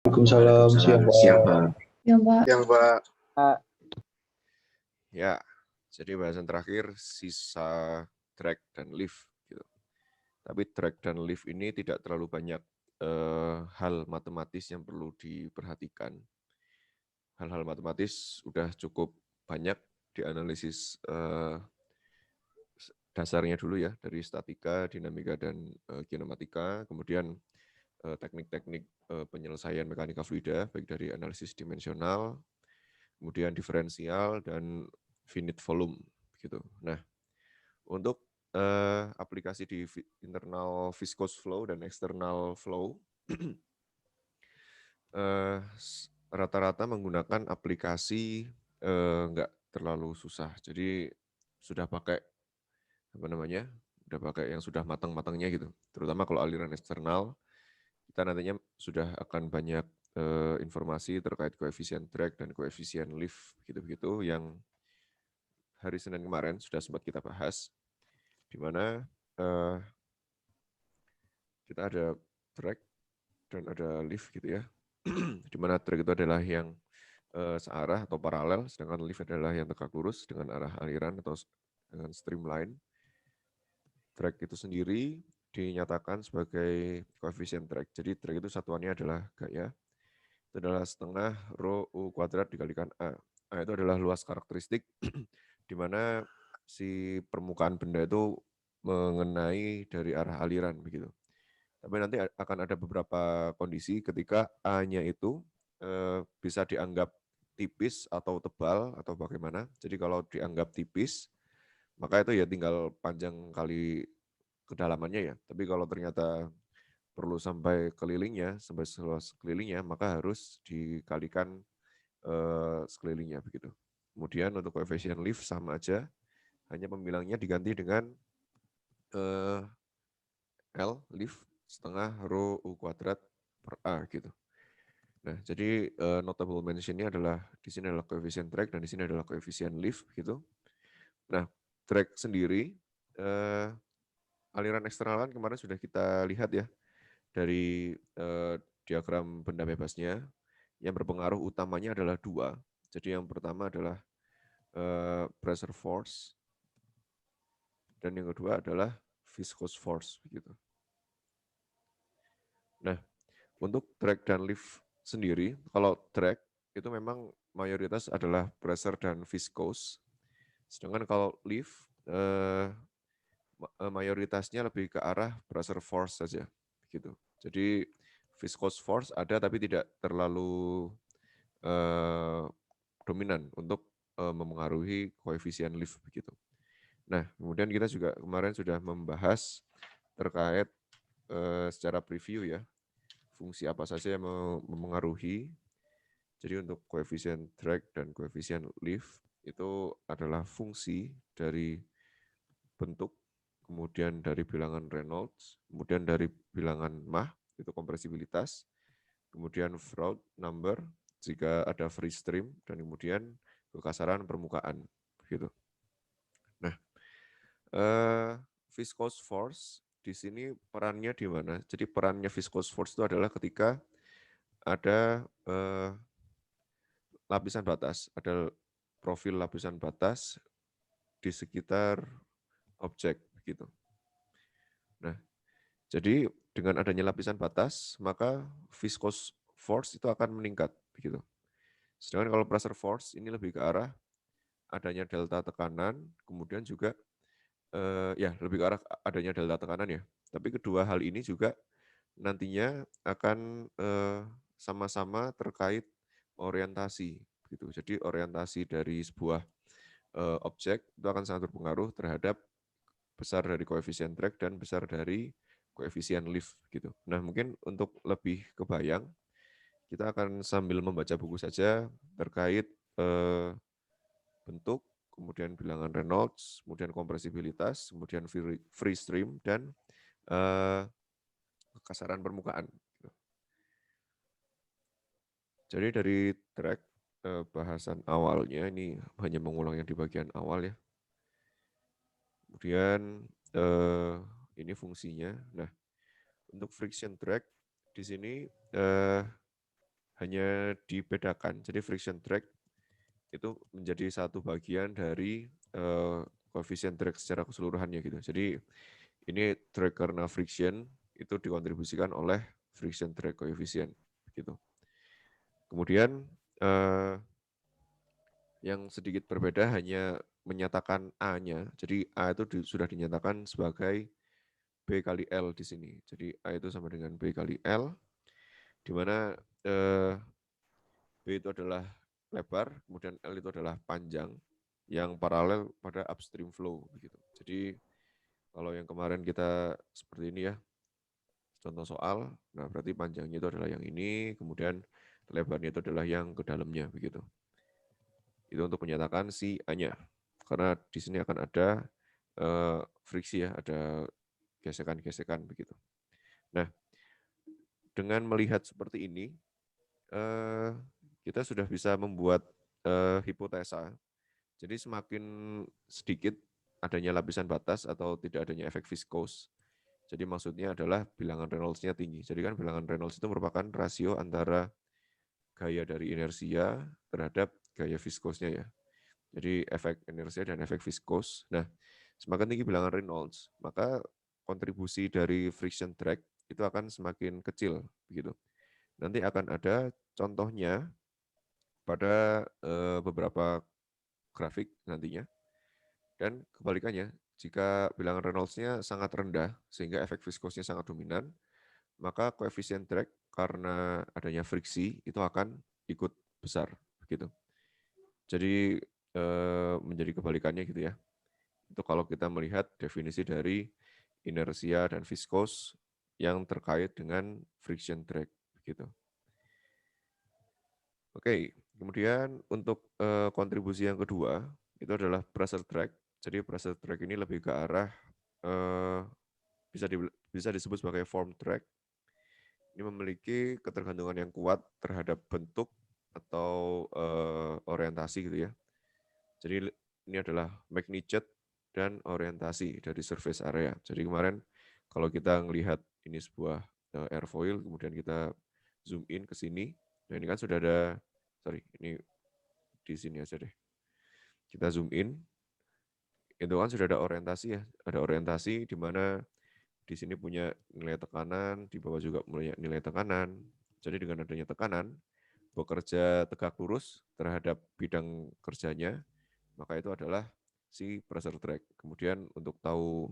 Waalaikumsalam, siang Pak. Ya, Mbak. Yang Mbak, Ya, jadi bahasan terakhir sisa drag dan lift gitu. Tapi drag dan lift ini tidak terlalu banyak hal matematis yang perlu diperhatikan. Hal-hal matematis sudah cukup banyak dianalisis dasarnya dulu ya, dari statika, dinamika, dan kinematika. Kemudian teknik-teknik penyelesaian mekanika fluida, baik dari analisis dimensional, kemudian diferensial, dan finite volume. Gitu. Nah, untuk aplikasi di internal viscous flow dan external flow, rata-rata menggunakan aplikasi nggak terlalu susah. Jadi sudah pakai apa namanya? Sudah pakai yang sudah matang-matangnya gitu. Terutama kalau aliran eksternal, kita nantinya sudah akan banyak informasi terkait koefisien drag dan koefisien lift gitu-gitu yang hari Senin kemarin sudah sempat kita bahas, di mana kita ada drag dan ada lift gitu ya. Di mana drag itu adalah yang searah atau paralel, sedangkan lift adalah yang tegak lurus dengan arah aliran atau dengan streamline. Drag itu sendiri dinyatakan sebagai koefisien drag. Jadi drag itu satuannya adalah gaya. Itu adalah setengah rho U kuadrat dikalikan A. A itu adalah luas karakteristik di mana si permukaan benda itu mengenai dari arah aliran begitu. Tapi nanti akan ada beberapa kondisi ketika A-nya itu bisa dianggap tipis atau tebal atau bagaimana. Jadi kalau dianggap tipis, maka itu ya tinggal panjang kali kedalamannya ya. Tapi kalau ternyata perlu sampai kelilingnya, sampai seluas kelilingnya, maka harus dikalikan sekelilingnya begitu. Kemudian untuk koefisien lift sama aja, hanya pembilangnya diganti dengan L lift setengah rho U kuadrat per A gitu. Nah, jadi notable mention-nya adalah di sini adalah koefisien drag dan di sini adalah koefisien lift gitu. Nah, drag sendiri aliran eksternal kan kemarin sudah kita lihat ya dari diagram benda bebasnya yang berpengaruh utamanya adalah dua. Jadi yang pertama adalah pressure force dan yang kedua adalah viscous force begitu. Nah, untuk drag dan lift sendiri, kalau drag itu memang mayoritas adalah pressure dan viscous. Sedangkan kalau lift mayoritasnya lebih ke arah pressure force saja gitu. Jadi viscous force ada tapi tidak terlalu dominan untuk memengaruhi koefisien lift begitu. Nah, kemudian kita juga kemarin sudah membahas terkait secara preview ya, fungsi apa saja yang memengaruhi. Jadi untuk koefisien drag dan koefisien lift itu adalah fungsi dari bentuk, kemudian dari bilangan Reynolds, kemudian dari bilangan Mach, itu kompresibilitas, kemudian Freud number, jika ada free stream, dan kemudian kekasaran permukaan. Gitu. Nah, viscous force di sini perannya di mana? Jadi perannya viscous force itu adalah ketika ada lapisan batas, ada profil lapisan batas di sekitar objek gitu. Nah, jadi dengan adanya lapisan batas, maka viscous force itu akan meningkat begitu. Sedangkan kalau pressure force ini lebih ke arah adanya delta tekanan, kemudian juga ya lebih ke arah adanya delta tekanan ya. Tapi kedua hal ini juga nantinya akan sama-sama terkait orientasi gitu. Jadi orientasi dari sebuah objek itu akan sangat berpengaruh terhadap besar dari koefisien drag dan besar dari koefisien lift gitu. Nah, mungkin untuk lebih kebayang, kita akan sambil membaca buku saja terkait bentuk, kemudian bilangan Reynolds, kemudian kompresibilitas, kemudian free stream, dan kekasaran permukaan. Jadi dari track bahasan awalnya, ini hanya mengulang yang di bagian awal ya. Kemudian ini fungsinya. Nah, untuk friction drag di sini hanya dibedakan. Jadi friction drag itu menjadi satu bagian dari koefisien drag secara keseluruhannya gitu. Jadi ini drag karena friction itu dikontribusikan oleh friction drag coefficient gitu. Kemudian yang sedikit berbeda hanya menyatakan A-nya. Jadi A itu sudah dinyatakan sebagai B kali L di sini. Jadi A itu sama dengan B kali L, di mana B itu adalah lebar, kemudian L itu adalah panjang yang paralel pada upstream flow begitu. Jadi kalau yang kemarin kita seperti ini ya, contoh soal, nah berarti panjangnya itu adalah yang ini, kemudian lebarnya itu adalah yang ke dalamnya begitu. Itu untuk menyatakan si A-nya. Karena di sini akan ada friksi ya, ada gesekan-gesekan begitu. Nah, dengan melihat seperti ini, kita sudah bisa membuat hipotesa. Jadi semakin sedikit adanya lapisan batas atau tidak adanya efek viskos. Jadi maksudnya adalah bilangan Reynolds-nya tinggi. Jadi kan bilangan Reynolds itu merupakan rasio antara gaya dari inersia terhadap gaya viskosnya ya. Jadi efek inersia dan efek viskos. Nah, semakin tinggi bilangan Reynolds, maka kontribusi dari friction drag itu akan semakin kecil begitu. Nanti akan ada contohnya pada beberapa grafik nantinya. Dan kebalikannya, jika bilangan Reynolds-nya sangat rendah sehingga efek viskosnya sangat dominan, maka koefisien drag karena adanya friksi itu akan ikut besar begitu. Jadi menjadi kebalikannya gitu ya. Itu kalau kita melihat definisi dari inersia dan viskos yang terkait dengan friction drag begitu. Oke, kemudian untuk kontribusi yang kedua itu adalah pressure drag. Jadi pressure drag ini lebih ke arah bisa disebut sebagai form drag. Ini memiliki ketergantungan yang kuat terhadap bentuk atau orientasi gitu ya. Jadi ini adalah magnitude dan orientasi dari surface area. Jadi kemarin kalau kita melihat ini sebuah airfoil, kemudian kita zoom in ke sini. Nah ini kan sudah ada, ini di sini aja deh. Kita zoom in, itu kan sudah ada orientasi ya. Ada orientasi di mana di sini punya nilai tekanan, di bawah juga punya nilai tekanan. Jadi dengan adanya tekanan, bekerja tegak lurus terhadap bidang kerjanya, maka itu adalah si pressure drag. Kemudian untuk tahu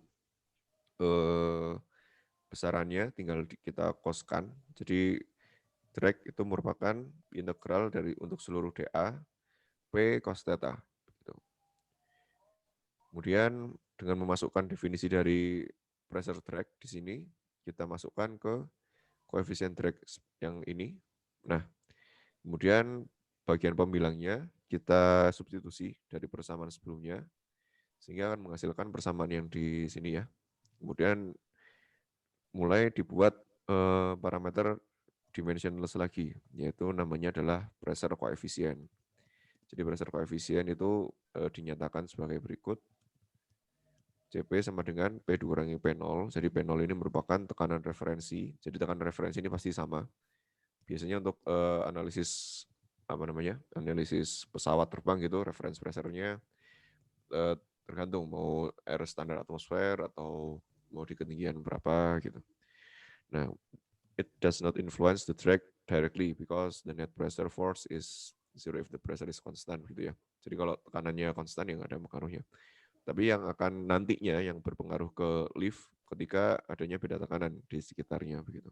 besarannya tinggal kita koskan. Jadi drag itu merupakan integral dari untuk seluruh dA P cos theta. Kemudian dengan memasukkan definisi dari pressure drag di sini, kita masukkan ke koefisien drag yang ini. Nah, kemudian bagian pembilangnya kita substitusi dari persamaan sebelumnya, sehingga akan menghasilkan persamaan yang di sini ya. Kemudian mulai dibuat parameter dimensionless lagi, yaitu namanya adalah pressure coefficient. Jadi pressure coefficient itu dinyatakan sebagai berikut. CP sama dengan P dikurangi P0. Jadi P0 ini merupakan tekanan referensi. Jadi tekanan referensi ini pasti sama. Biasanya untuk analisis analisis pesawat terbang gitu, reference pressure-nya tergantung mau air standar atmosfer atau mau di ketinggian berapa gitu. Nah, it does not influence the drag directly because the net pressure force is zero if the pressure is constant gitu ya. Jadi kalau tekanannya konstan yang ada pengaruhnya. Tapi yang akan nantinya yang berpengaruh ke lift ketika adanya beda tekanan di sekitarnya begitu.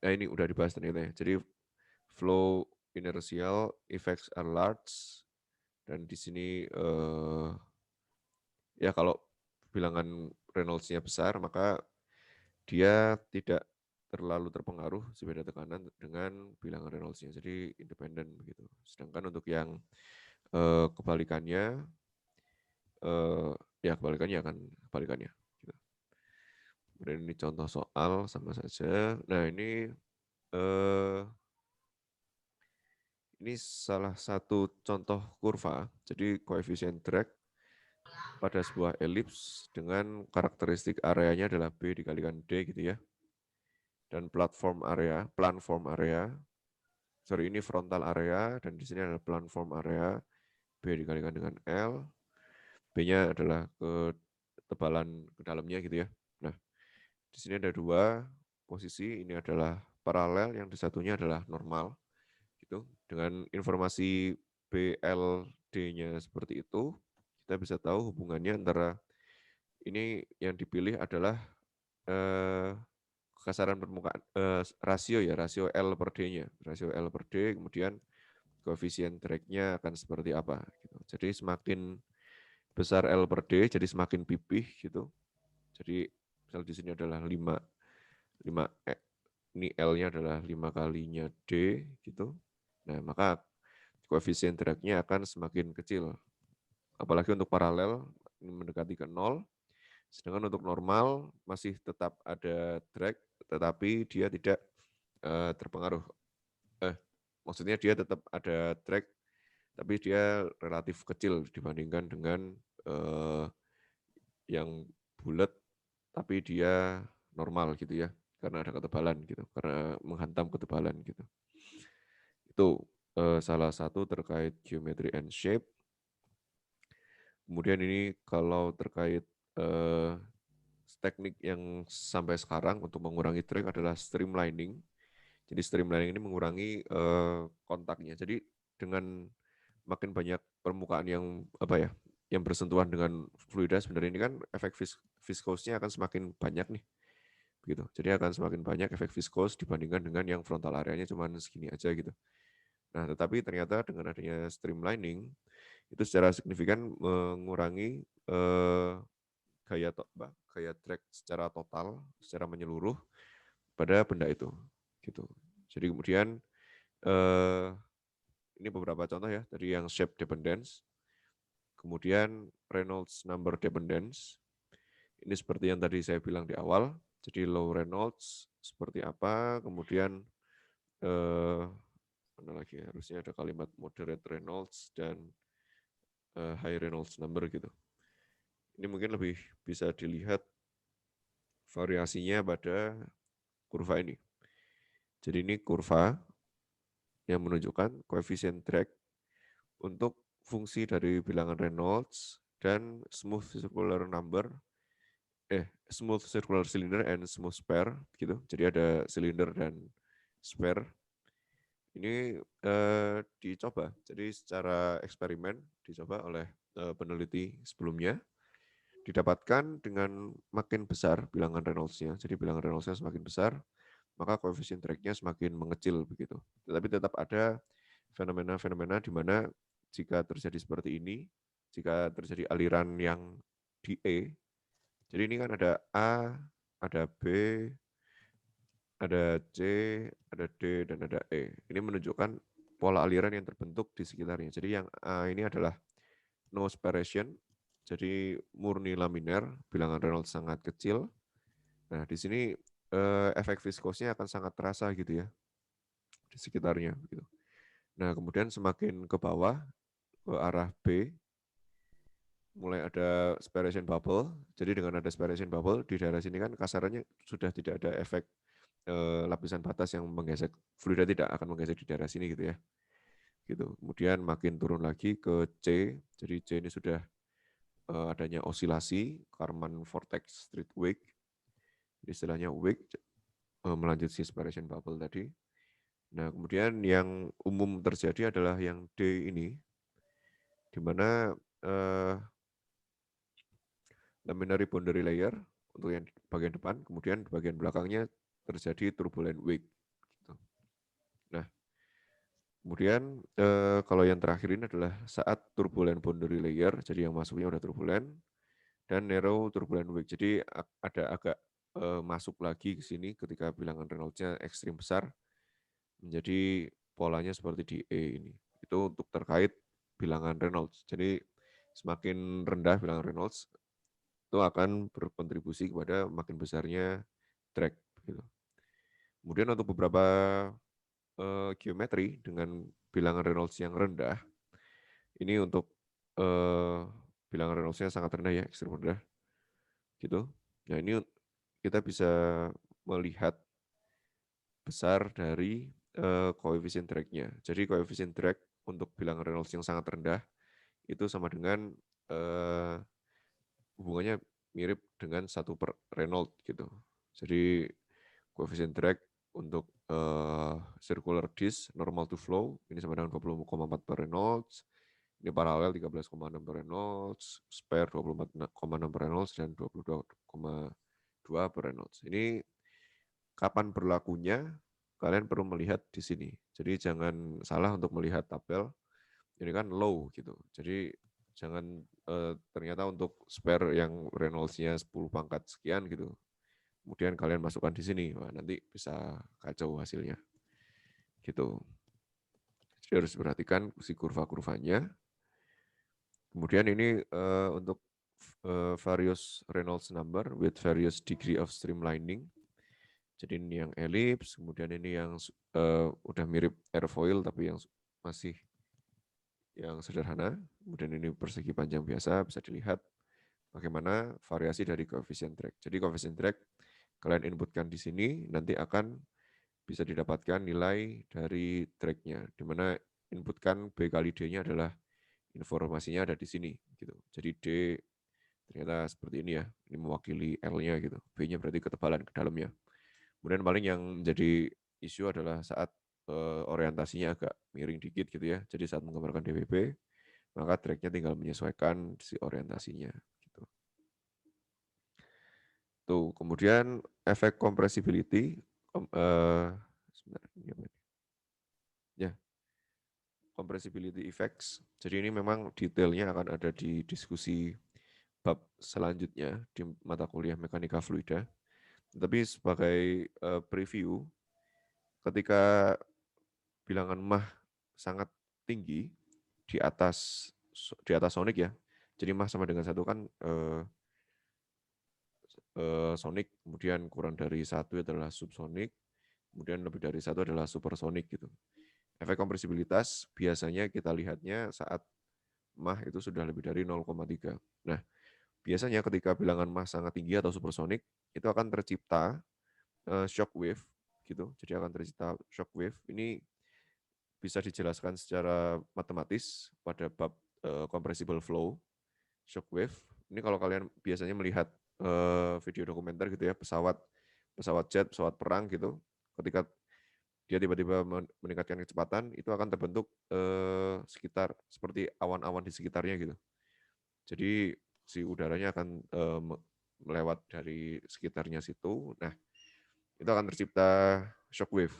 Nah ini udah dibahas ternyata ya. Jadi flow inertial effects are large dan di sini ya kalau bilangan Reynolds-nya besar maka dia tidak terlalu terpengaruh si beda tekanan dengan bilangan Reynolds-nya. Jadi independen begitu. Sedangkan untuk yang kebalikannya ya kebalikannya akan kebalikannya. Gitu. Kemudian ini contoh soal sama saja. Nah ini salah satu contoh kurva. Jadi koefisien drag pada sebuah elips dengan karakteristik areanya adalah B dikalikan D gitu ya. dan planform area. Sorry, ini frontal area dan di sini adalah planform area. B dikalikan dengan L. B-nya adalah ketebalan ke dalamnya gitu ya. Nah, di sini ada dua posisi, ini adalah paralel, yang di satunya adalah normal. Gitu. Dengan informasi BLD-nya seperti itu, kita bisa tahu hubungannya antara ini yang dipilih adalah kasaran permukaan rasio L per D-nya, rasio L per D, kemudian koefisien drag-nya akan seperti apa gitu. Jadi semakin besar L per D, jadi semakin pipih gitu. Jadi misal di sini adalah 5 ini L-nya adalah 5 kalinya D gitu. Nah, maka koefisien drag-nya akan semakin kecil. Apalagi untuk paralel ini mendekati ke 0, sedangkan untuk normal masih tetap ada drag, tetapi dia tidak terpengaruh. Maksudnya dia tetap ada drag, tapi dia relatif kecil dibandingkan dengan yang bulat, tapi dia normal gitu ya, karena ada ketebalan gitu, karena menghantam ketebalan gitu. Itu salah satu terkait geometry and shape. Kemudian ini kalau terkait teknik yang sampai sekarang untuk mengurangi drag adalah streamlining. Jadi streamlining ini mengurangi kontaknya. Jadi dengan makin banyak permukaan yang apa ya, yang bersentuhan dengan fluida, sebenarnya ini kan efek viskosnya akan semakin banyak nih. Gitu. Jadi akan semakin banyak efek viskos dibandingkan dengan yang frontal areanya cuma segini aja gitu. Nah, tetapi ternyata dengan adanya streamlining itu secara signifikan mengurangi gaya drag secara total, secara menyeluruh pada benda itu. Gitu. Jadi kemudian ini beberapa contoh ya, tadi yang shape dependence, kemudian Reynolds number dependence. Ini seperti yang tadi saya bilang di awal. Jadi low Reynolds seperti apa, kemudian mana lagi ya, harusnya ada kalimat moderate Reynolds dan high Reynolds number gitu. Ini mungkin lebih bisa dilihat variasinya pada kurva ini. Jadi ini kurva yang menunjukkan koefisien drag untuk fungsi dari bilangan Reynolds dan smooth circular cylinder and smooth sphere gitu. Jadi ada silinder dan sphere. Ini dicoba. Jadi secara eksperimen dicoba oleh peneliti sebelumnya, didapatkan dengan makin besar bilangan Reynolds-nya. Jadi bilangan Reynolds-nya semakin besar, maka koefisien drag-nya semakin mengecil begitu. Tetapi tetap ada fenomena-fenomena di mana jika terjadi seperti ini, jika terjadi aliran yang di E, jadi ini kan ada A, ada B, ada C, ada D, dan ada E. Ini menunjukkan pola aliran yang terbentuk di sekitarnya. Jadi yang A ini adalah no spiration, jadi murni laminer, bilangan Reynolds sangat kecil. Nah, di sini efek viskosnya akan sangat terasa gitu ya, di sekitarnya. Gitu. Nah, kemudian semakin ke bawah, ke arah B, mulai ada spiration bubble. Jadi dengan ada spiration bubble, di daerah sini kan kasarannya sudah tidak ada efek lapisan batas yang menggesek, fluida tidak akan menggesek di daerah sini gitu ya. Gitu. Kemudian makin turun lagi ke C, jadi C ini sudah adanya osilasi, Kármán vortex street wake, istilahnya wake, melanjutkan spiration bubble tadi. Nah, kemudian yang umum terjadi adalah yang D ini, di mana laminary boundary layer untuk yang bagian depan, kemudian di bagian belakangnya terjadi turbulent wake. Gitu. Nah, kemudian kalau yang terakhir ini adalah saat turbulent boundary layer, jadi yang masuknya udah turbulent, dan narrow turbulent wake. Jadi ada agak masuk lagi ke sini ketika bilangan Reynolds-nya ekstrim besar, menjadi polanya seperti di E ini. Itu untuk terkait bilangan Reynolds. Jadi semakin rendah bilangan Reynolds, itu akan berkontribusi kepada makin besarnya drag. Gitu. Kemudian untuk beberapa geometri dengan bilangan Reynolds yang rendah, ini untuk bilangan Reynolds-nya sangat rendah ya, ekstrim rendah. Gitu. Nah ini kita bisa melihat besar dari koefisien drag-nya. Jadi koefisien drag untuk bilangan Reynolds yang sangat rendah itu sama dengan hubungannya mirip dengan 1/Reynolds gitu. Jadi koefisien drag untuk circular disk normal to flow ini sama dengan 20,4/Reynolds. Ini paralel 13,6/Reynolds, spare 24,6/Reynolds dan 22,2/Reynolds. Ini kapan berlakunya kalian perlu melihat di sini. Jadi jangan salah untuk melihat tabel. Ini kan low gitu. Jadi jangan ternyata untuk spare yang Reynolds-nya 10 pangkat sekian gitu. Kemudian kalian masukkan di sini, wah nanti bisa kacau hasilnya. Gitu. Jadi harus perhatikan si kurva-kurvanya. Kemudian ini untuk various Reynolds number with various degree of streamlining. Jadi ini yang ellipse, kemudian ini yang udah mirip airfoil tapi yang masih yang sederhana. Kemudian ini persegi panjang biasa, bisa dilihat bagaimana variasi dari koefisien drag. Jadi koefisien drag kalian inputkan di sini, nanti akan bisa didapatkan nilai dari drag-nya, di mana inputkan B kali D-nya adalah informasinya ada di sini. Gitu. Jadi D ternyata seperti ini ya, ini mewakili L-nya gitu. B-nya berarti ketebalan ke dalamnya. Kemudian paling yang menjadi isu adalah saat orientasinya agak miring dikit gitu ya. Jadi saat menggambarkan DWP, maka drag-nya tinggal menyesuaikan si orientasinya. Gitu. Tuh, kemudian efek compressibility, ya, compressibility effects. Jadi ini memang detailnya akan ada di diskusi bab selanjutnya di mata kuliah mekanika fluida. Tapi sebagai preview, ketika bilangan Mach sangat tinggi di atas sonic ya. Jadi Mach sama dengan 1 kan sonic, kemudian kurang dari 1 adalah subsonic, kemudian lebih dari 1 adalah supersonic gitu. Efek kompresibilitas biasanya kita lihatnya saat Mach itu sudah lebih dari 0,3. Nah, biasanya ketika bilangan Mach sangat tinggi atau supersonic, itu akan tercipta shock wave gitu. Jadi akan tercipta shock wave. Ini bisa dijelaskan secara matematis pada bab compressible flow shock wave. Ini kalau kalian biasanya melihat video dokumenter gitu ya, pesawat jet, pesawat perang gitu, ketika dia tiba-tiba meningkatkan kecepatan, itu akan terbentuk sekitar seperti awan-awan di sekitarnya gitu. Jadi si udaranya akan melewat dari sekitarnya situ. Nah, itu akan tercipta shock wave.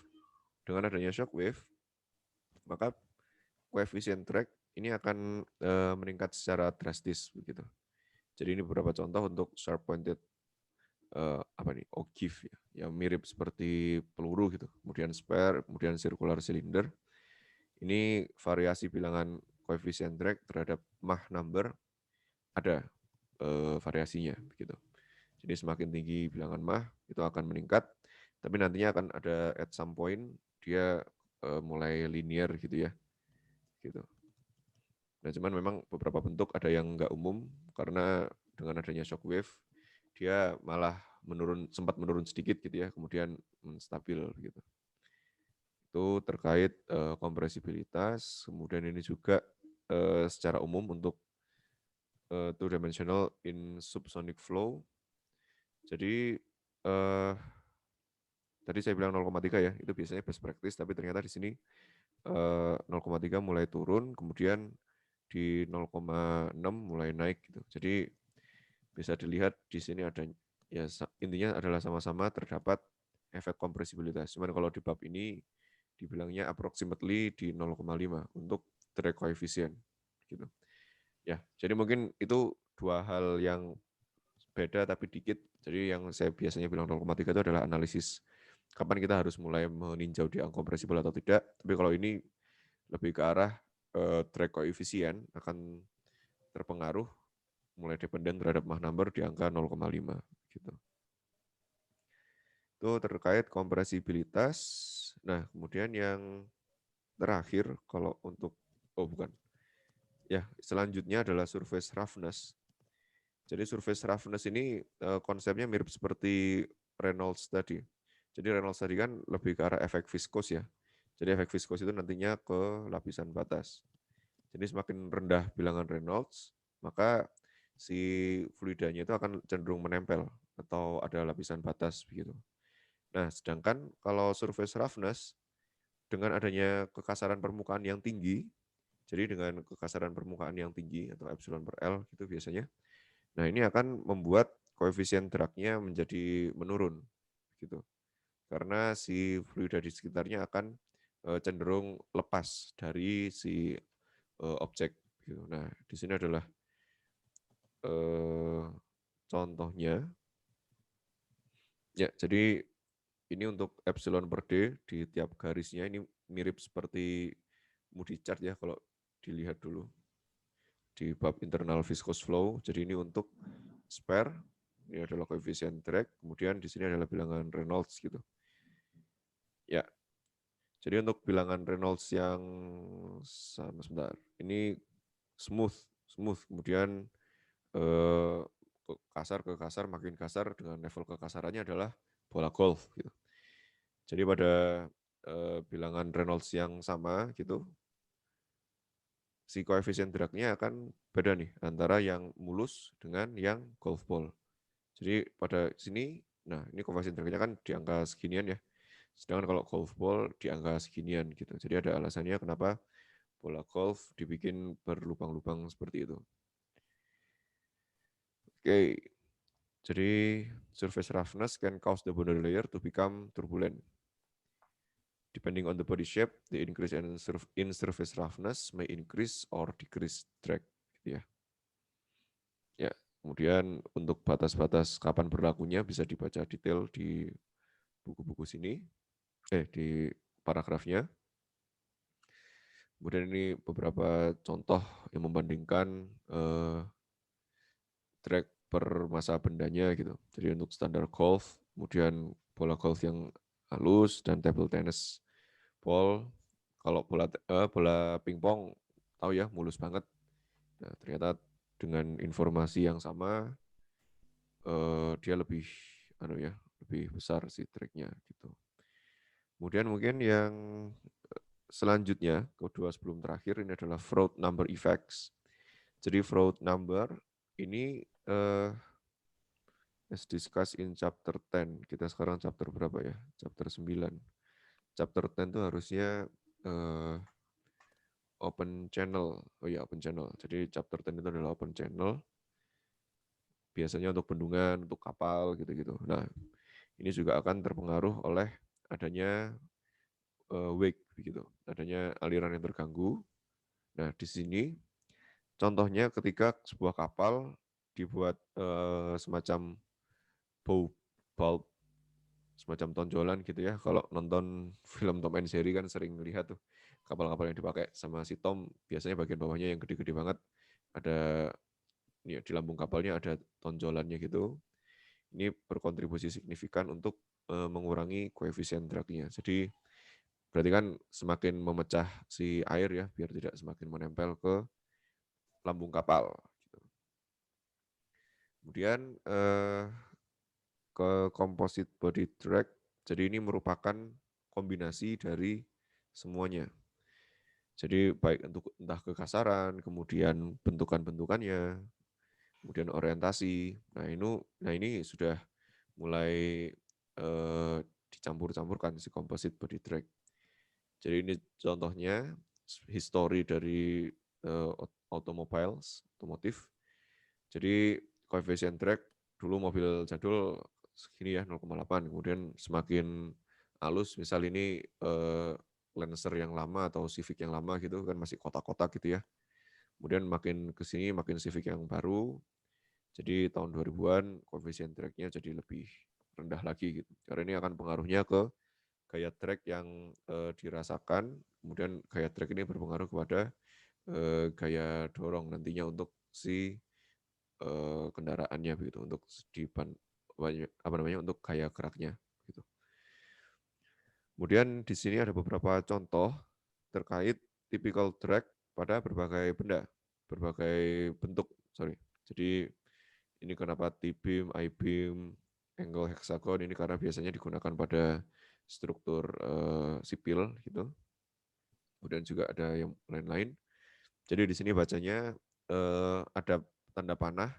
Dengan adanya shock wave, maka koefisien drag ini akan meningkat secara drastis begitu. Jadi ini beberapa contoh untuk sharp pointed ogive ya, yang mirip seperti peluru gitu. Kemudian spare, kemudian circular cylinder. Ini variasi bilangan koefisien drag terhadap Mach number ada variasinya begitu. Jadi semakin tinggi bilangan Mach itu akan meningkat, tapi nantinya akan ada at some point dia mulai linear gitu ya. Gitu. Nah, cuman memang beberapa bentuk ada yang nggak umum karena dengan adanya shockwave dia malah sempat menurun sedikit gitu ya, kemudian stabil gitu. Itu terkait kompresibilitas, kemudian ini juga secara umum untuk two dimensional in subsonic flow. Jadi tadi saya bilang 0,3 ya, itu biasanya best practice, tapi ternyata di sini 0,3 mulai turun, kemudian di 0,6 mulai naik gitu. Jadi bisa dilihat di sini ada ya intinya adalah sama-sama terdapat efek kompresibilitas. Cuman kalau di bab ini dibilangnya approximately di 0,5 untuk drag coefficient gitu. Ya, jadi mungkin itu dua hal yang beda tapi dikit. Jadi yang saya biasanya bilang 0,3 itu adalah analisis kapan kita harus mulai meninjau di unkompressible atau tidak. Tapi kalau ini lebih ke arah drag coefficient akan terpengaruh mulai dependen terhadap Mach number di angka 0,5 gitu. Itu terkait kompresibilitas. Nah, kemudian yang terakhir kalau untuk Ya, selanjutnya adalah surface roughness. Jadi surface roughness ini konsepnya mirip seperti Reynolds tadi. Jadi Reynolds tadi kan lebih ke arah efek viskos ya. Jadi efek viskos itu nantinya ke lapisan batas. Jadi semakin rendah bilangan Reynolds, maka si fluidanya itu akan cenderung menempel atau ada lapisan batas begitu. Nah, sedangkan kalau surface roughness dengan adanya kekasaran permukaan yang tinggi, jadi dengan kekasaran permukaan yang tinggi atau epsilon per L gitu biasanya. Nah, ini akan membuat koefisien drag-nya menjadi menurun gitu. Karena si fluida di sekitarnya akan cenderung lepas dari si objek gitu. Nah, di sini adalah contohnya. Ya, jadi ini untuk epsilon per D di tiap garisnya ini mirip seperti Moody chart ya kalau dilihat dulu di bab internal viscous flow. Jadi ini untuk spare, ini adalah koefisien drag, kemudian di sini adalah bilangan Reynolds gitu. Ya, jadi untuk bilangan Reynolds yang sama sebentar, ini smooth, kemudian kasar ke kasar, makin kasar dengan level kekasarannya adalah bola golf gitu. Jadi pada bilangan Reynolds yang sama gitu, si koefisien drag-nya akan beda nih antara yang mulus dengan yang golf ball. Jadi pada sini, nah ini koefisien drag-nya kan di angka seginian ya. Sedangkan kalau golf ball di angka seginian gitu. Jadi ada alasannya kenapa bola golf dibikin berlubang-lubang seperti itu. Oke, jadi surface roughness can cause the boundary layer to become turbulent. Depending on the body shape, the increase in surface roughness may increase or decrease drag. Gitu ya. Ya, kemudian untuk batas-batas kapan berlakunya bisa dibaca detail di buku-buku sini, di paragrafnya. Kemudian ini beberapa contoh yang membandingkan drag per massa bendanya gitu. Jadi untuk standar golf, kemudian bola golf yang halus dan table tennis ball. Kalau bola pingpong tahu ya mulus banget. Nah, ternyata dengan informasi yang sama dia lebih lebih besar si drag-nya gitu. Kemudian mungkin yang selanjutnya, kedua sebelum terakhir ini adalah Froude number effects. Jadi Froude number ini as discussed in chapter 10. Kita sekarang chapter berapa ya? Chapter 9. Chapter 10 itu harusnya open channel. Oh ya, open channel. Jadi chapter 10 itu adalah open channel. Biasanya untuk bendungan, untuk kapal gitu-gitu. Nah, ini juga akan terpengaruh oleh adanya wake begitu. Adanya aliran yang terganggu. Nah, di sini contohnya ketika sebuah kapal dibuat semacam bulb, semacam tonjolan gitu ya. Kalau nonton film Tom and Jerry kan sering lihat tuh kapal-kapal yang dipakai sama si Tom, biasanya bagian bawahnya yang gede-gede banget. Ada ya, di lambung kapalnya ada tonjolannya gitu. Ini berkontribusi signifikan untuk mengurangi koefisien drag-nya. Jadi berarti kan semakin memecah si air ya, biar tidak semakin menempel ke lambung kapal. Kemudian ke composite body drag, jadi ini merupakan kombinasi dari semuanya. Jadi baik untuk entah kekasaran, kemudian bentukan-bentukannya, kemudian orientasi. Nah ini sudah mulai dicampur-campurkan si composite body drag. Jadi ini contohnya history dari otomotif. Jadi koefisien drag dulu mobil jadul segini ya 0,8, kemudian semakin halus, misal ini Lancer yang lama atau Civic yang lama gitu kan masih kotak-kotak gitu ya. Kemudian makin ke sini makin Civic yang baru. Jadi tahun 2000-an koefisien drag-nya jadi lebih rendah lagi gitu. Karena ini akan pengaruhnya ke gaya drag yang dirasakan, kemudian gaya drag ini berpengaruh kepada gaya dorong nantinya untuk si kendaraannya begitu, untuk untuk gaya geraknya gitu. Kemudian di sini ada beberapa contoh terkait typical drag pada berbagai benda, berbagai bentuk, sorry. Jadi ini kenapa T-beam, I-beam, angle hexagon ini karena biasanya digunakan pada struktur sipil gitu. Kemudian juga ada yang lain-lain. Jadi di sini bacanya ada tanda panah.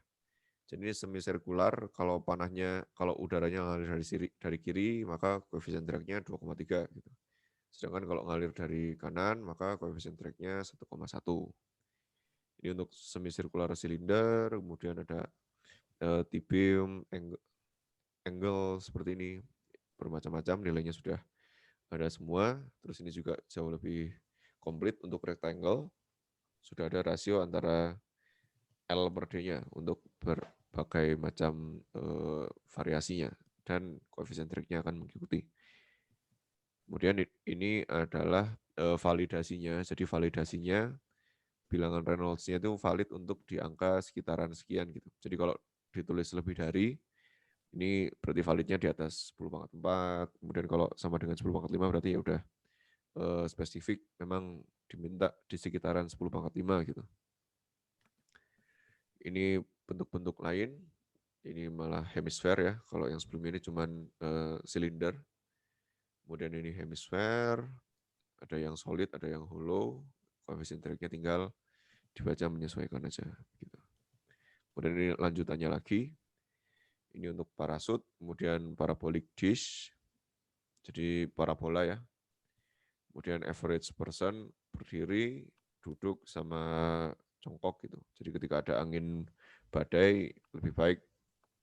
Jadi ini semi sirkular, kalau panahnya, kalau udaranya ngalir dari kiri, maka koefisien dragnya 2,3 gitu. Sedangkan kalau ngalir dari kanan, maka koefisien dragnya 1,1. Ini untuk semi sirkular silinder, kemudian ada T-beam, angle seperti ini, bermacam-macam, nilainya sudah ada semua. Terus ini juga jauh lebih komplit untuk rectangle, sudah ada rasio antara L per D-nya untuk berbagai macam variasinya, dan koefisien dragnya akan mengikuti. Kemudian ini adalah validasinya. Jadi validasinya bilangan Reynolds-nya itu valid untuk di angka sekitaran sekian gitu. Jadi kalau ditulis lebih dari, ini berarti validnya di atas 10⁴. Kemudian kalau sama dengan 10⁵ berarti ya udah spesifik, memang diminta di sekitaran 10⁵ gitu. Ini bentuk-bentuk lain, ini malah hemisfer ya. Kalau yang sebelumnya ini cuman silinder. Kemudian ini hemisfer, ada yang solid, ada yang hollow. Koefisien dragnya tinggal dibaca menyesuaikan aja. Gitu. Kemudian ini lanjutannya lagi. Ini untuk parasut, kemudian parabolic dish, jadi parabola ya. Kemudian average person berdiri, duduk, sama jongkok gitu. Jadi ketika ada angin badai, lebih baik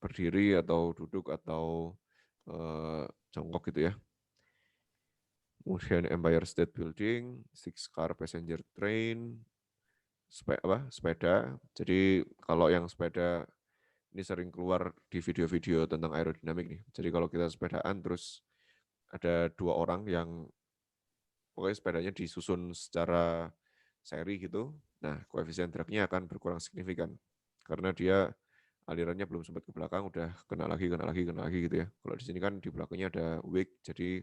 berdiri atau duduk atau jongkok gitu ya. Kemudian Empire State Building, 6-car passenger train, sepeda. Jadi kalau yang sepeda ini sering keluar di video-video tentang aerodinamik nih. Jadi kalau kita sepedaan terus ada 2 orang yang pokoknya sepedanya disusun secara seri gitu, nah koefisien dragnya akan berkurang signifikan. Karena dia alirannya belum sempat ke belakang, udah kena lagi gitu ya. Kalau di sini kan di belakangnya ada wake, jadi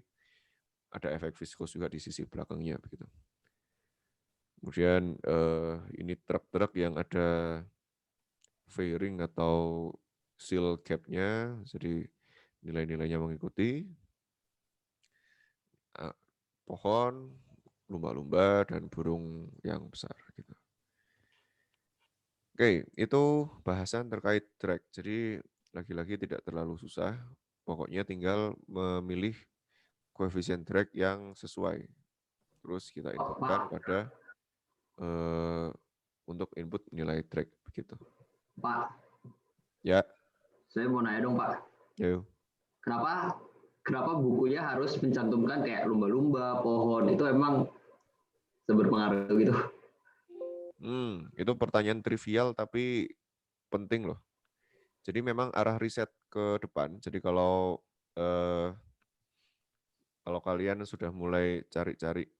ada efek viskos juga di sisi belakangnya begitu. Kemudian ini truk-truk yang ada fairing atau seal gap-nya, jadi nilai-nilainya mengikuti. Pohon, lumba-lumba, dan burung yang besar. Gitu. Oke, itu bahasan terkait drag. Jadi lagi-lagi tidak terlalu susah. Pokoknya tinggal memilih koefisien drag yang sesuai. Terus kita inputkan pada untuk input nilai drag begitu. Pak. Ya. Saya mau nanya dong, Pak. Yo. Kenapa bukunya harus mencantumkan kayak lumba-lumba, pohon, itu emang berpengaruh gitu? Itu pertanyaan trivial tapi penting loh. Jadi memang arah riset ke depan. Jadi kalau kalian sudah mulai cari-cari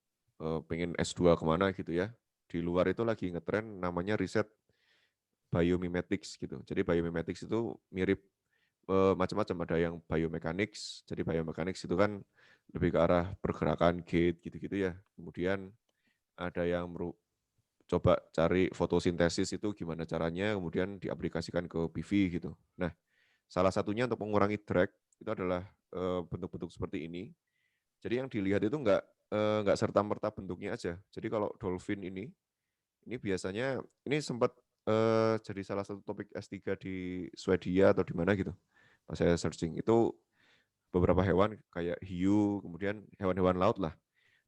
pengen S2 kemana gitu ya, di luar itu lagi ngetren namanya riset biomimetics gitu. Jadi biomimetics itu mirip macam-macam, ada yang biomechanics. Jadi biomechanics itu kan lebih ke arah pergerakan gate gitu-gitu ya. Kemudian ada yang coba cari fotosintesis itu gimana caranya, kemudian diaplikasikan ke PV gitu. Nah, salah satunya untuk mengurangi drag itu adalah bentuk-bentuk seperti ini. Jadi yang dilihat itu nggak serta-merta bentuknya aja. Jadi kalau dolphin ini biasanya ini sempat jadi salah satu topik S3 di Swedia atau di mana gitu. Pas saya searching itu beberapa hewan kayak hiu, kemudian hewan-hewan laut lah.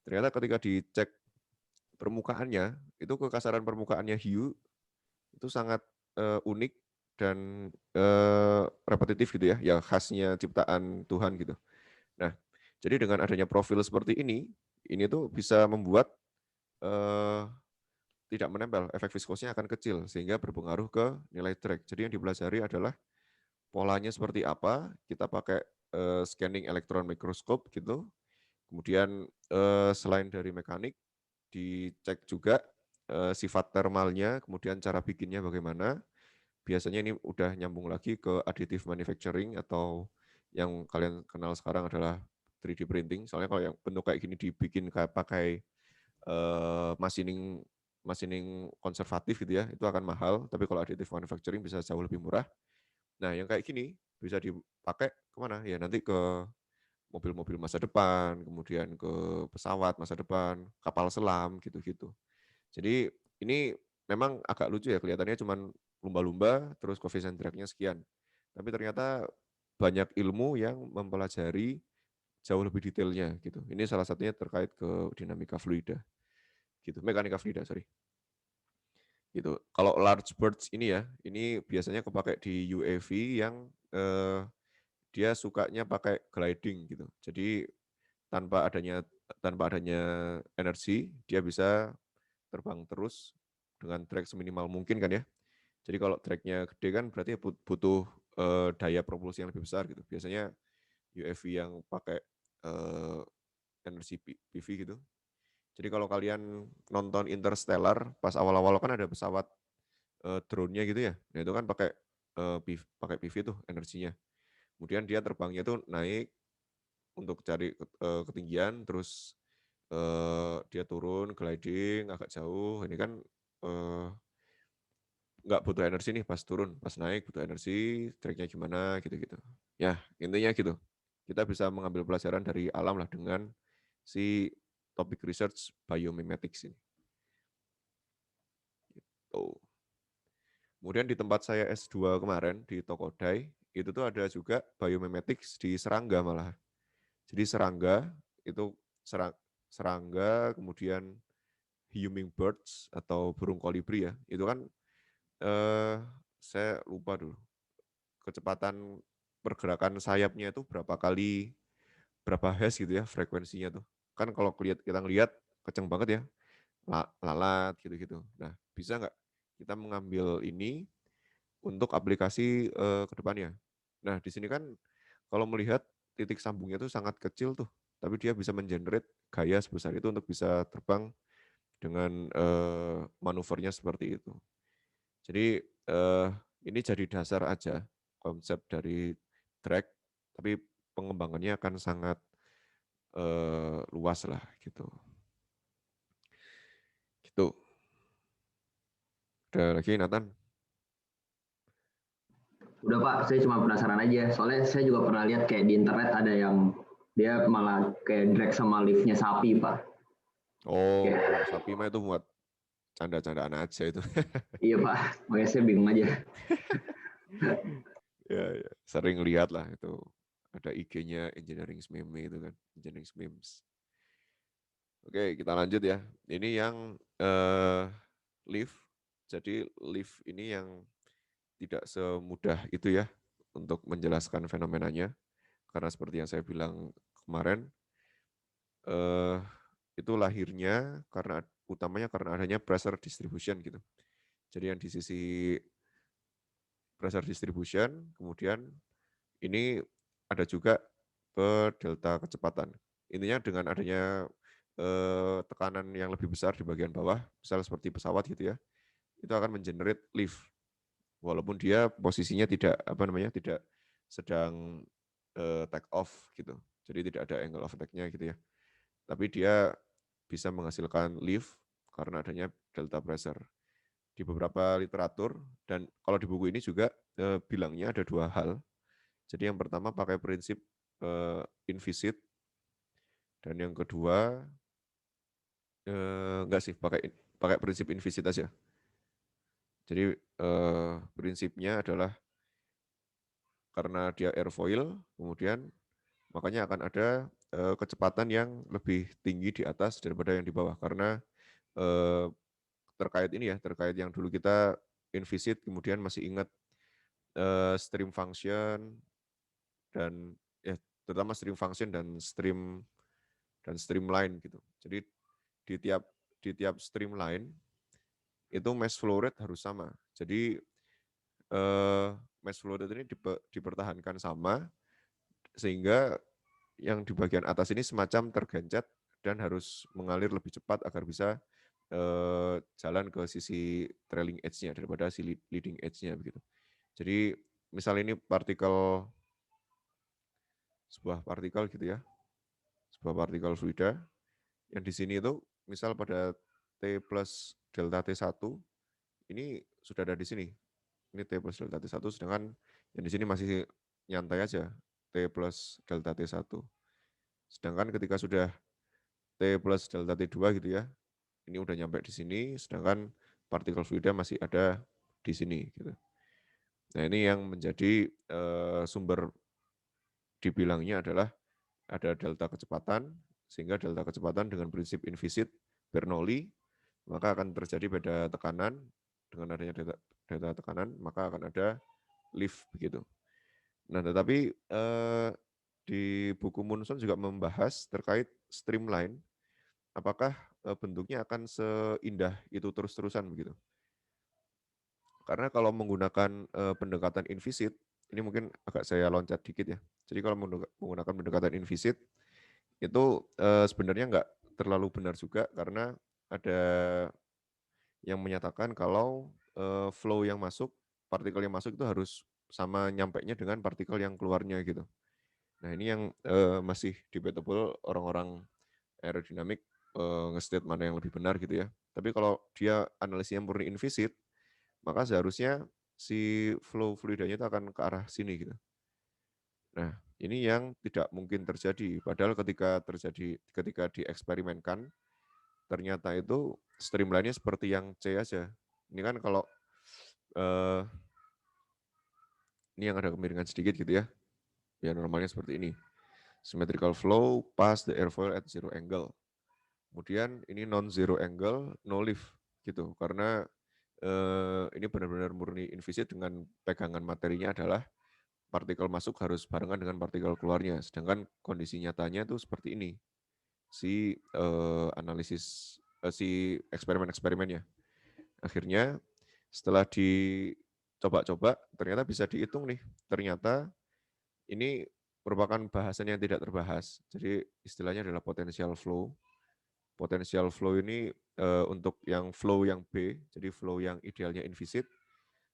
Ternyata ketika dicek permukaannya, itu kekasaran permukaannya hiu itu sangat unik dan repetitif gitu ya, yang khasnya ciptaan Tuhan gitu. Nah, jadi dengan adanya profil seperti ini tuh bisa membuat tidak menempel, efek viskosnya akan kecil sehingga berpengaruh ke nilai drag. Jadi yang dipelajari adalah polanya seperti apa, kita pakai scanning elektron mikroskop gitu. Kemudian selain dari mekanik, dicek juga sifat thermalnya, kemudian cara bikinnya bagaimana. Biasanya ini udah nyambung lagi ke additive manufacturing atau yang kalian kenal sekarang adalah 3D printing. Soalnya kalau yang bentuk kayak gini dibikin kayak pakai machining konservatif gitu ya, itu akan mahal. Tapi kalau additive manufacturing bisa jauh lebih murah. Nah, yang kayak gini bisa dipakai kemana? Ya nanti ke mobil-mobil masa depan, kemudian ke pesawat masa depan, kapal selam, gitu-gitu. Jadi ini memang agak lucu ya, kelihatannya cuman lumba-lumba, terus coefficient drag-nya sekian. Tapi ternyata banyak ilmu yang mempelajari jauh lebih detailnya gitu. Ini salah satunya terkait ke dinamika fluida, gitu, mekanika fluida, sorry. Gitu. Kalau large birds ini ya, ini biasanya kepakai di UAV yang dia sukanya pakai gliding gitu. Jadi tanpa adanya tanpa adanya energi, dia bisa terbang terus dengan drag seminimal mungkin kan ya. Jadi kalau dragnya gede kan berarti butuh daya propulsi yang lebih besar gitu. Biasanya UAV yang pakai eh, energi PV gitu. Jadi kalau kalian nonton Interstellar, pas awal-awal kan ada pesawat drone-nya gitu ya. Nah itu kan pakai pakai PV tuh energinya. Kemudian dia terbangnya tuh naik untuk cari ketinggian, terus dia turun gliding agak jauh. Ini kan nggak butuh energi nih pas turun, pas naik butuh energi, tracknya gimana gitu-gitu. Ya intinya gitu. Kita bisa mengambil pelajaran dari alam lah dengan si topik research biomimetics ini. Gitu. Kemudian di tempat saya S2 kemarin di Tokodai, itu tuh ada juga biomimetics di serangga malah. Jadi serangga itu serangga, kemudian hummingbirds atau burung kolibri ya. Itu kan saya lupa dulu kecepatan pergerakan sayapnya itu berapa kali berapa hertz gitu ya frekuensinya tuh. Kan kalau kita ngelihat kenceng banget ya, lalat gitu-gitu. Nah, bisa nggak kita mengambil ini untuk aplikasi ke depannya? Nah, di sini kan kalau melihat titik sambungnya itu sangat kecil tuh, tapi dia bisa mengenerate gaya sebesar itu untuk bisa terbang dengan manuvernya seperti itu. Jadi ini jadi dasar aja konsep dari drag, tapi pengembangannya akan sangat luas lah gitu. Gitu. Ada lagi Nathan? Udah Pak, saya cuma penasaran aja. Soalnya saya juga pernah lihat kayak di internet ada yang dia malah kayak drag sama liftnya sapi Pak. Oh, Kayak, kalau sapi mah itu buat canda-candaan aja itu. iya Pak, makanya saya bingung aja. Ya, ya, sering lihat lah itu. Ada IG-nya Engineering Meme itu kan, Engineering Memes. Oke, kita lanjut ya. Ini yang lift. Jadi lift ini yang tidak semudah itu ya untuk menjelaskan fenomenanya. Karena seperti yang saya bilang kemarin, eh, itu lahirnya karena utamanya karena adanya pressure distribution gitu. Jadi yang di sisi pressure distribution, kemudian ini ada juga delta kecepatan. Intinya dengan adanya tekanan yang lebih besar di bagian bawah, misal seperti pesawat gitu ya, itu akan mengenerate lift. Walaupun dia posisinya tidak apa namanya tidak sedang take off gitu. Jadi tidak ada angle of attack-nya gitu ya. Tapi dia bisa menghasilkan lift karena adanya delta pressure. Di beberapa literatur dan kalau di buku ini juga bilangnya ada dua hal. Jadi yang pertama pakai prinsip invisit dan yang kedua enggak sih pakai pakai prinsip invisit aja. Jadi prinsipnya adalah karena dia airfoil, kemudian makanya akan ada kecepatan yang lebih tinggi di atas daripada yang di bawah karena eh, terkait ini ya, terkait yang dulu kita invisit, kemudian masih ingat stream function dan ya terutama stream function dan streamline gitu. Jadi di tiap streamline itu mass flow rate harus sama. Jadi mass flow rate ini dipertahankan sama sehingga yang di bagian atas ini semacam tergencet dan harus mengalir lebih cepat agar bisa jalan ke sisi trailing edge-nya daripada si leading edge-nya begitu. Jadi misal ini sebuah partikel gitu ya, sebuah partikel fluida yang di sini itu misal pada T plus delta T1 ini sudah ada di sini. Ini T plus delta T1 sedangkan Dan di sini masih nyantai aja, T plus delta T1. Sedangkan ketika sudah T plus delta T2 gitu ya, ini udah nyampe di sini, sedangkan partikel fluida masih ada di sini gitu. Nah ini yang menjadi sumber dibilangnya adalah ada delta kecepatan, sehingga delta kecepatan dengan prinsip invisit Bernoulli, maka akan terjadi beda tekanan, dengan adanya delta tekanan, maka akan ada lift begitu. Nah tetapi di buku Munson juga membahas terkait streamline, apakah bentuknya akan seindah itu terus-terusan begitu. Karena kalau menggunakan pendekatan invisit, ini mungkin agak saya loncat dikit ya. Jadi kalau menggunakan pendekatan invisit, itu sebenarnya nggak terlalu benar juga karena ada yang menyatakan kalau flow yang masuk, partikel yang masuk itu harus sama nyampainya dengan partikel yang keluarnya gitu. Nah ini yang masih debatable orang-orang aerodinamik nge-state mana yang lebih benar gitu ya. Tapi kalau dia analisisnya murni invisit, maka seharusnya si flow fluidanya itu akan ke arah sini gitu. Nah, ini yang tidak mungkin terjadi. Padahal ketika dieksperimenkan, ternyata itu streamline-nya seperti yang C aja. Ini kan kalau ini yang ada kemiringan sedikit gitu ya. Ya normalnya seperti ini. Symmetrical flow, pass the airfoil at zero angle. Kemudian ini non-zero angle, no lift gitu. Karena ini benar-benar murni invisit dengan pegangan materinya adalah partikel masuk harus barengan dengan partikel keluarnya. Sedangkan kondisi nyatanya itu seperti ini. Si si eksperimen-eksperimennya. Akhirnya setelah dicoba-coba ternyata bisa dihitung nih. Ternyata ini merupakan bahasan yang tidak terbahas. Jadi istilahnya adalah potential flow. Potential flow ini untuk yang flow yang B, jadi flow yang idealnya invisit.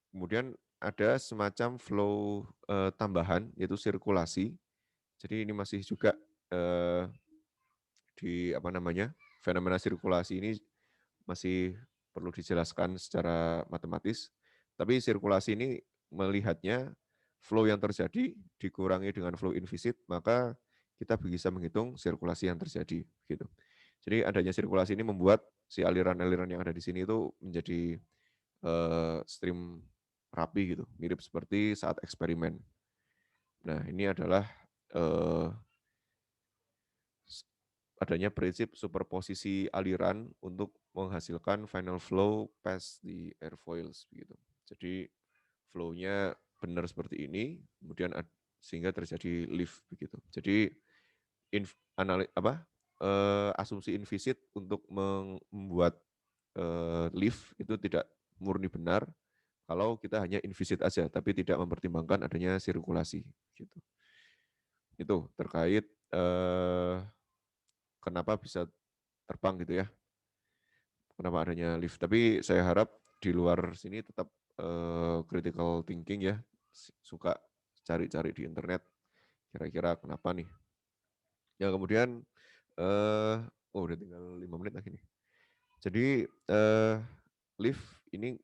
Kemudian ada semacam flow tambahan yaitu sirkulasi. Jadi ini masih juga di apa namanya, fenomena sirkulasi ini masih perlu dijelaskan secara matematis. Tapi sirkulasi ini melihatnya flow yang terjadi dikurangi dengan flow invisit, maka kita bisa menghitung sirkulasi yang terjadi gitu. Jadi adanya sirkulasi ini membuat si aliran-aliran yang ada di sini itu menjadi stream rapi gitu, mirip seperti saat eksperimen. Nah, ini adalah adanya prinsip superposisi aliran untuk menghasilkan final flow past the airfoils begitu. Jadi flow-nya benar seperti ini, kemudian sehingga terjadi lift begitu. Jadi asumsi invisit untuk membuat lift itu tidak murni benar kalau kita hanya invisit aja, tapi tidak mempertimbangkan adanya sirkulasi gitu. Itu terkait kenapa bisa terbang gitu ya, kenapa adanya lift. Tapi saya harap di luar sini tetap critical thinking ya, suka cari-cari di internet kira-kira kenapa nih. Ya kemudian, udah tinggal 5 menit lagi nih. Jadi lift ini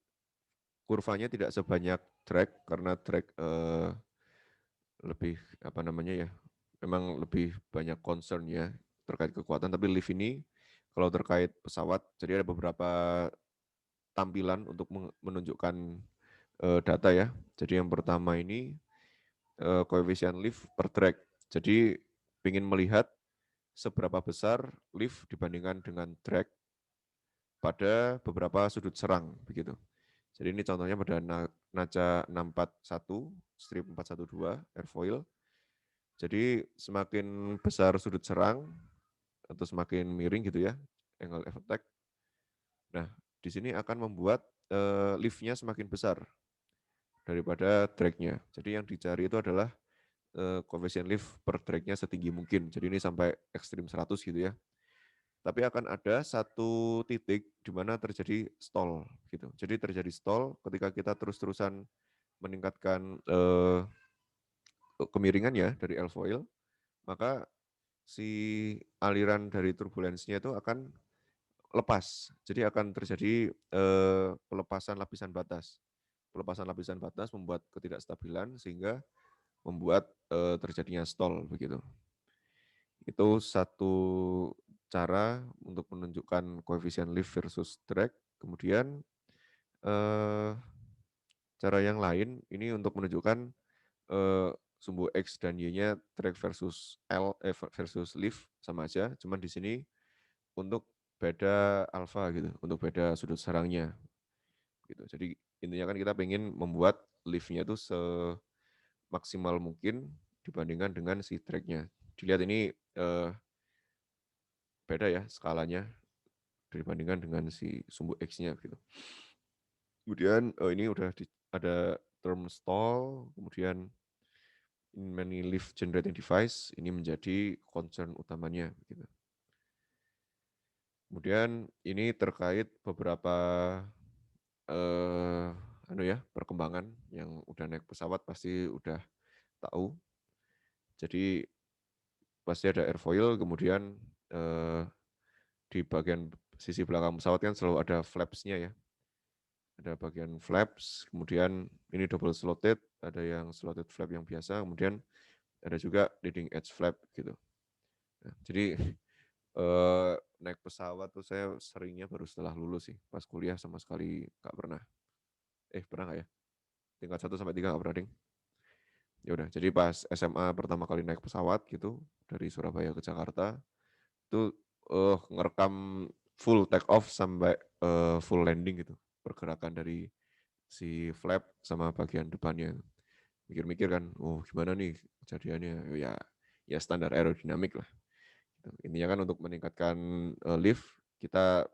kurvanya tidak sebanyak drag karena drag lebih apa namanya ya, memang lebih banyak concern ya terkait kekuatan. Tapi lift ini kalau terkait pesawat, jadi ada beberapa tampilan untuk menunjukkan data ya. Jadi yang pertama ini koefisien lift per drag. Jadi ingin melihat seberapa besar lift dibandingkan dengan drag pada beberapa sudut serang begitu. Jadi ini contohnya pada NACA 641 strip 412 airfoil. Jadi semakin besar sudut serang atau semakin miring gitu ya, angle of attack. Nah, di sini akan membuat lift-nya semakin besar daripada drag-nya. Jadi yang dicari itu adalah koefisien lift per drag-nya setinggi mungkin. Jadi ini sampai ekstrim 100 gitu ya. Tapi akan ada satu titik di mana terjadi stall gitu. Jadi terjadi stall ketika kita terus-terusan meningkatkan kemiringannya dari airfoil, maka si aliran dari turbulensinya itu akan lepas. Jadi akan terjadi pelepasan lapisan batas. pelepasan lapisan batas membuat ketidakstabilan sehingga membuat terjadinya stall begitu. Itu satu cara untuk menunjukkan koefisien lift versus drag. Kemudian cara yang lain ini untuk menunjukkan sumbu X dan Y-nya drag versus versus lift sama aja, cuman di sini untuk beda alfa gitu, untuk beda sudut sarangnya gitu. Jadi intinya kan kita pengen membuat lift-nya itu semaksimal mungkin dibandingkan dengan si drag-nya. Dilihat ini beda ya skalanya dibandingkan dengan si sumbu X-nya gitu. Kemudian ini udah ada term stall, kemudian in many lift generating device ini menjadi concern utamanya gitu. Kemudian ini terkait beberapa perkembangan yang udah naik pesawat pasti udah tahu. Jadi pasti ada airfoil, kemudian di bagian sisi belakang pesawat kan selalu ada flaps-nya ya. Ada bagian flaps, kemudian ini double slotted, ada yang slotted flap yang biasa, kemudian ada juga leading edge flap gitu. Nah, jadi naik pesawat tuh saya seringnya baru setelah lulus sih, pas kuliah sama sekali nggak pernah. Pernah nggak ya? Tingkat 1 sampai 3 nggak pernah, Ding. Ya udah, jadi pas SMA pertama kali naik pesawat gitu, dari Surabaya ke Jakarta, itu ngerekam full take off sampai full landing gitu, pergerakan dari si flap sama bagian depannya. Mikir-mikir kan, oh gimana nih kejadiannya? Ya standar aerodinamik lah. Gitu. Intinya kan untuk meningkatkan lift, kita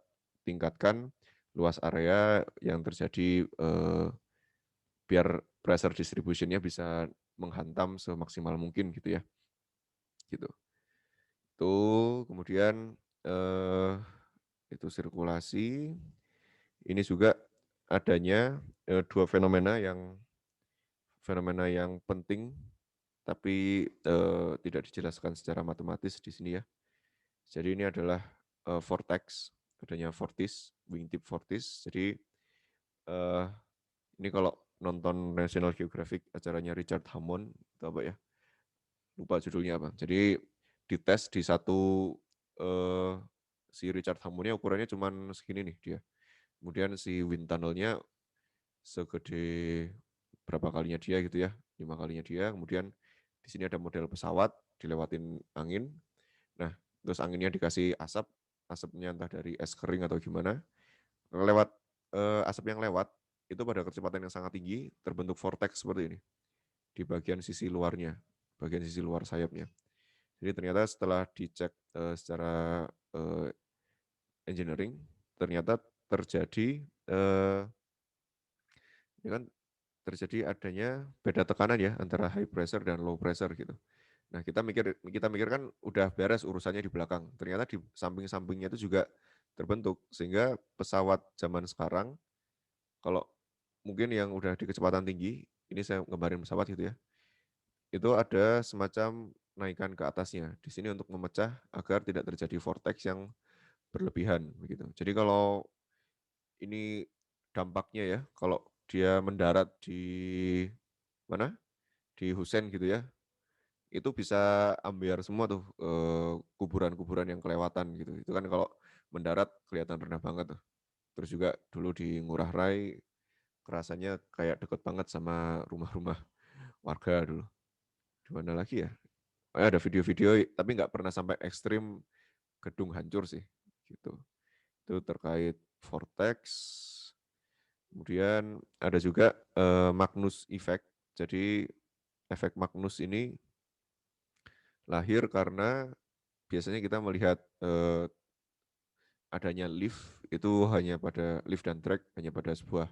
tingkatkan luas area yang terjadi biar pressure distribution-nya bisa menghantam semaksimal mungkin gitu ya. Gitu. Itu kemudian itu sirkulasi. Ini juga adanya dua fenomena yang penting tapi tidak dijelaskan secara matematis di sini ya. Jadi ini adalah vortex, adanya vortis, wingtip vortis. Jadi ini kalau nonton National Geographic acaranya Richard Hammond, itu apa ya? Lupa judulnya apa. Jadi dites di satu si Richard Hammondnya ukurannya cuma segini nih dia. Kemudian si wind tunnelnya segede berapa kalinya dia gitu ya, 5 kalinya dia. Kemudian di sini ada model pesawat dilewatin angin. Nah, terus anginnya dikasih asap, asapnya entah dari es kering atau gimana. Lewat asap yang lewat itu pada kecepatan yang sangat tinggi terbentuk vortex seperti ini di bagian sisi luarnya, bagian sisi luar sayapnya. Jadi ternyata setelah dicek secara engineering, ternyata terjadi ya kan terjadi adanya beda tekanan ya antara high pressure dan low pressure gitu. Nah, kita mikir kan udah beres urusannya di belakang. Ternyata di samping-sampingnya itu juga terbentuk sehingga pesawat zaman sekarang kalau mungkin yang udah di kecepatan tinggi, ini saya gambarin pesawat gitu ya. Itu ada semacam naikkan ke atasnya. Di sini untuk memecah agar tidak terjadi vortex yang berlebihan begitu. Jadi kalau ini dampaknya ya, kalau dia mendarat di mana? Di Husen gitu ya, itu bisa ambiar semua tuh kuburan-kuburan yang kelewatan gitu. Itu kan kalau mendarat kelihatan rendah banget tuh. Terus juga dulu di Ngurah Rai kerasanya kayak deket banget sama rumah-rumah warga dulu. Di mana lagi ya? Ada video-video tapi nggak pernah sampai ekstrim gedung hancur sih gitu. Itu terkait vortex. Kemudian ada juga Magnus Effect. Jadi efek Magnus ini lahir karena biasanya kita melihat adanya lift itu hanya pada lift dan drag hanya pada sebuah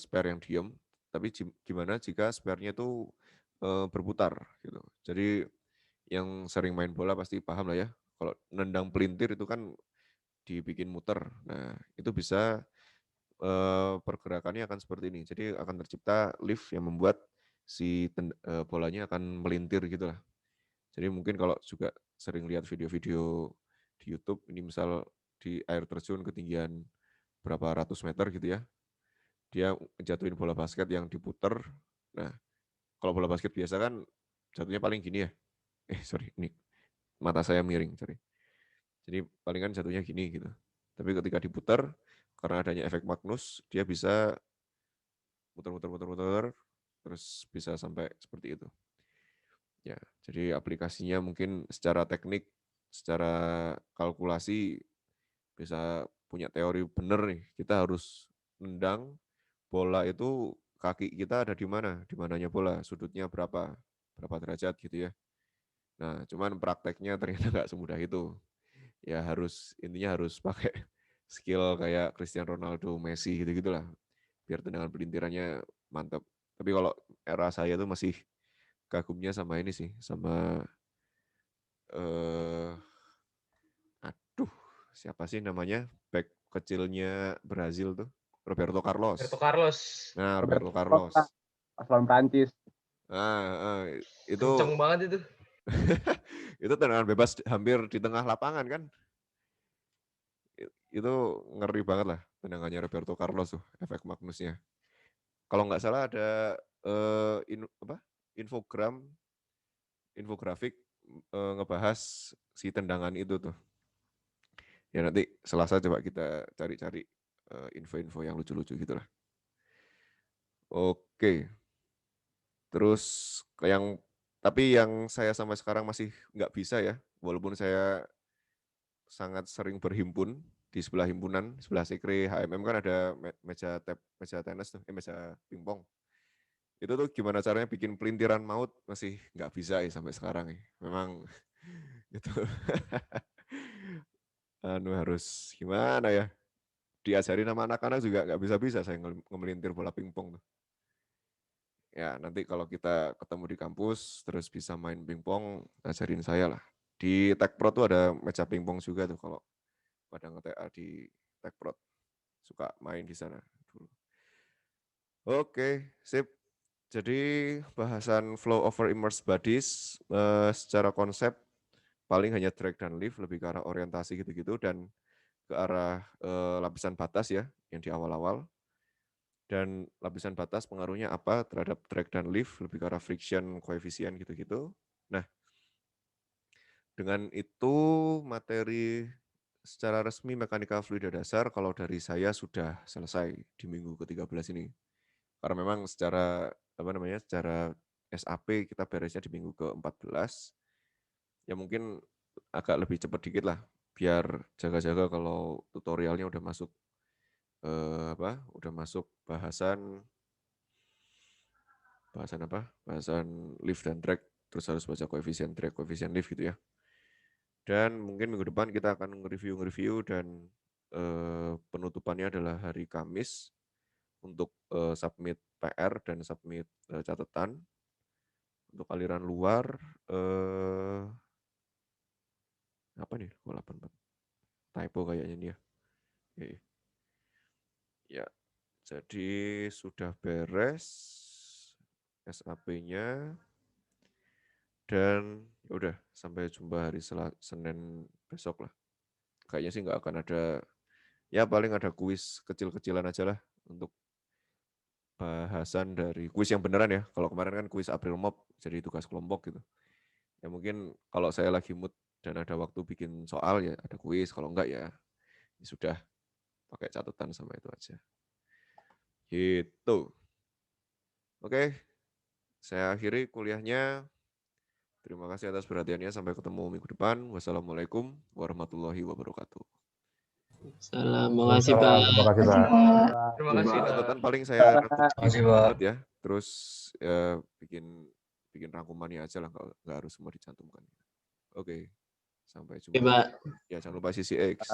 spare yang diam. Tapi gimana jika spare-nya itu berputar gitu. Jadi yang sering main bola pasti paham lah ya. Kalau nendang pelintir itu kan dibikin muter. Nah, itu bisa pergerakannya akan seperti ini. Jadi akan tercipta lift yang membuat si bolanya akan melintir gitu lah. Jadi mungkin kalau juga sering lihat video-video di YouTube, ini misal di air terjun ketinggian berapa ratus meter gitu ya, dia jatuhin bola basket yang diputer. Nah, kalau bola basket biasa kan jatuhnya paling gini ya. Sorry, ini mata saya miring, sorry. Jadi palingan jatuhnya gini gitu. Tapi ketika diputer, karena adanya efek Magnus, dia bisa muter-muter, terus bisa sampai seperti itu. Ya, jadi aplikasinya mungkin secara teknik, secara kalkulasi bisa punya teori benar nih. Kita harus nendang bola itu kaki kita ada di mananya bola, sudutnya berapa derajat gitu ya. Nah, cuman prakteknya ternyata nggak semudah itu. Ya intinya harus pakai skill kayak Cristiano Ronaldo, Messi gitu-gitulah. Biar tendangan pelintirannya mantap. Tapi kalau era saya tuh masih kagumnya sama ini sih, sama eh aduh, siapa sih namanya? Back kecilnya Brazil tuh, Roberto Roberto Carlos. Carlos. Nah, Roberto Roberto Carlos. pas lawan Prancis. Itu Kenceng banget itu. itu tendangan bebas hampir di tengah lapangan kan. Itu ngeri banget lah tendangannya Roberto Carlos tuh, efek Magnusnya. Kalau nggak salah ada infografik ngebahas si tendangan itu tuh. Ya nanti Selasa coba kita cari-cari info-info yang lucu-lucu gitulah. Oke. Terus tapi yang saya sampai sekarang masih nggak bisa ya, walaupun saya sangat sering berhimpun di sebelah himpunan, sebelah sekre HMM kan ada meja tenis tuh, meja pingpong. Itu tuh gimana caranya bikin pelintiran maut masih nggak bisa ya sampai sekarang ya. Memang itu harus gimana ya? Diajarin sama anak-anak juga nggak bisa-bisa saya ngemelintir bola pingpong tuh. Ya nanti kalau kita ketemu di kampus terus bisa main pingpong, ajarin saya lah. Di Tekpro tuh ada meja pingpong juga tuh kalau pada nge-TA di Tekpro. Suka main di sana dulu. Oke, sip. Jadi bahasan flow over immersed bodies secara konsep paling hanya drag dan lift, lebih ke arah orientasi gitu-gitu dan ke arah lapisan batas ya yang di awal-awal. Dan lapisan batas pengaruhnya apa terhadap drag dan lift, lebih ke arah friction, koefisien gitu-gitu. Nah, dengan itu materi secara resmi mekanika fluida dasar kalau dari saya sudah selesai di minggu ke-13 ini. Karena memang secara secara SAP kita beresnya di minggu ke-14. Ya mungkin agak lebih cepat dikit lah biar jaga-jaga kalau tutorialnya udah masuk udah masuk bahasan lift dan drag, terus harus baca koefisien drag, koefisien lift gitu ya. Dan mungkin minggu depan kita akan nge-review dan penutupannya adalah hari Kamis untuk submit PR dan submit catatan. Untuk aliran luar, apa nih? 84. Typo kayaknya nih ya. Ya, jadi sudah beres SAP-nya. Dan ya udah sampai jumpa hari Senin besok lah. Kayaknya sih nggak akan ada, ya paling ada kuis kecil-kecilan aja lah untuk bahasan dari kuis yang beneran ya. Kalau kemarin kan kuis April Mop jadi tugas kelompok gitu. Ya mungkin kalau saya lagi mood dan ada waktu bikin soal ya ada kuis, kalau enggak ya sudah pakai catatan sama itu aja. Gitu. Oke, saya akhiri kuliahnya. Terima kasih atas perhatiannya. Sampai ketemu minggu depan. Wassalamualaikum warahmatullahi wabarakatuh. Salam, makasih Pak. Terima kasih Pak. Terima kasih Pak. Catatan paling saya Makasih Pak. ya. Terus bikin rangkumannya aja lah, nggak harus semua dicantumkan. Oke, sampai jumpa. Oke, Pak. Ya jangan lupa CCX.